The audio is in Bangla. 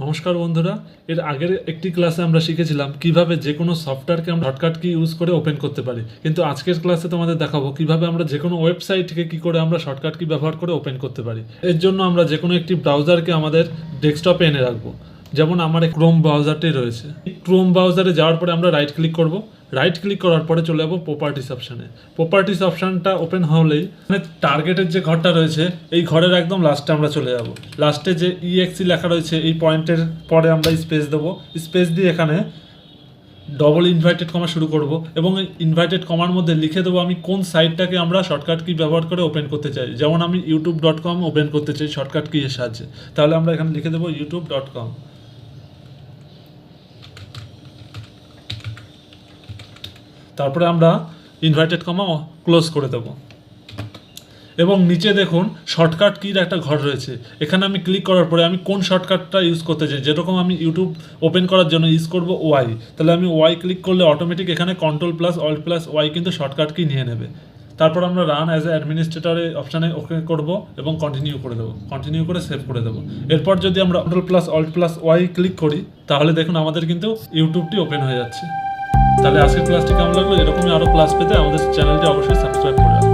নমস্কার বন্ধুরা, এর আগের একটি ক্লাসে আমরা শিখেছিলাম কিভাবে যে কোনো সফটওয়্যারকে আমরা শর্টকাট কি ইউজ করে ওপেন করতে পারি। কিন্তু আজকের ক্লাসে তোমাদের দেখাবো কিভাবে আমরা যে কোনো ওয়েবসাইটকে কি করে আমরা শর্টকাট কি ব্যবহার করে ওপেন করতে পারি। এর জন্য আমরা যে কোনো একটি ব্রাউজারকে আমাদের ডেস্কটপে এনে রাখবো। যেমন আমার ক্রোম ব্রাউজারটি রয়েছে। ক্রোম ব্রাউজারে যাওয়ার পরে আমরা রাইট ক্লিক করব। রাইট ক্লিক করার পরে চলে যাবো প্রপার্টিস অপশানে। প্রপার্টিস অপশানটা ওপেন হলেই মানে টার্গেটের যে ঘরটা রয়েছে এই ঘরের একদম লাস্টে আমরা চলে যাব। লাস্টে যে ইএক্সি লেখা রয়েছে এই পয়েন্টের পরে আমরা স্পেস দেবো। স্পেস দিয়ে এখানে ডবল ইনভার্টেড কমা শুরু করব এবং এই ইনভার্টেড কমার মধ্যে লিখে দেবো আমি কোন সাইটটাকে আমরা শর্টকাট কি ব্যবহার করে ওপেন করতে চাই। যেমন আমি youtube.com ওপেন করতে চাই শর্টকাট কি এর সাহায্যে, তাহলে আমরা এখানে লিখে দেবো youtube.com। তারপরে আমরা ইনভার্টেড কমা ক্লোজ করে দেবো এবং নিচে দেখুন শর্টকাট কির একটা ঘর রয়েছে। এখানে আমি ক্লিক করার পরে আমি কোন শর্টকাটটা ইউজ করতে চাই, যেরকম আমি ইউটিউব ওপেন করার জন্য ইউজ করব ওয়াই, তাহলে আমি ওয়াই ক্লিক করলে অটোমেটিক এখানে Ctrl+Alt+Y কিন্তু শর্টকাট কি নিয়ে নেবে। তারপর আমরা রান অ্যাজ এ অ্যাডমিনিস্ট্রেটরে অপশানে ওকে করব এবং কন্টিনিউ করে দেবো, কন্টিনিউ করে সেভ করে দেবো। এরপর যদি আমরা Ctrl+Alt+Y ক্লিক করি তাহলে দেখুন আমাদের কিন্তু ইউটিউবটি ওপেন হয়ে যাচ্ছে। তাহলে আজকের ক্লাসটি কেমন লাগলো? এরকমই আরও ক্লাস পেতে আমাদের চ্যানেলটি অবশ্যই সাবস্ক্রাইব করে রাখুন।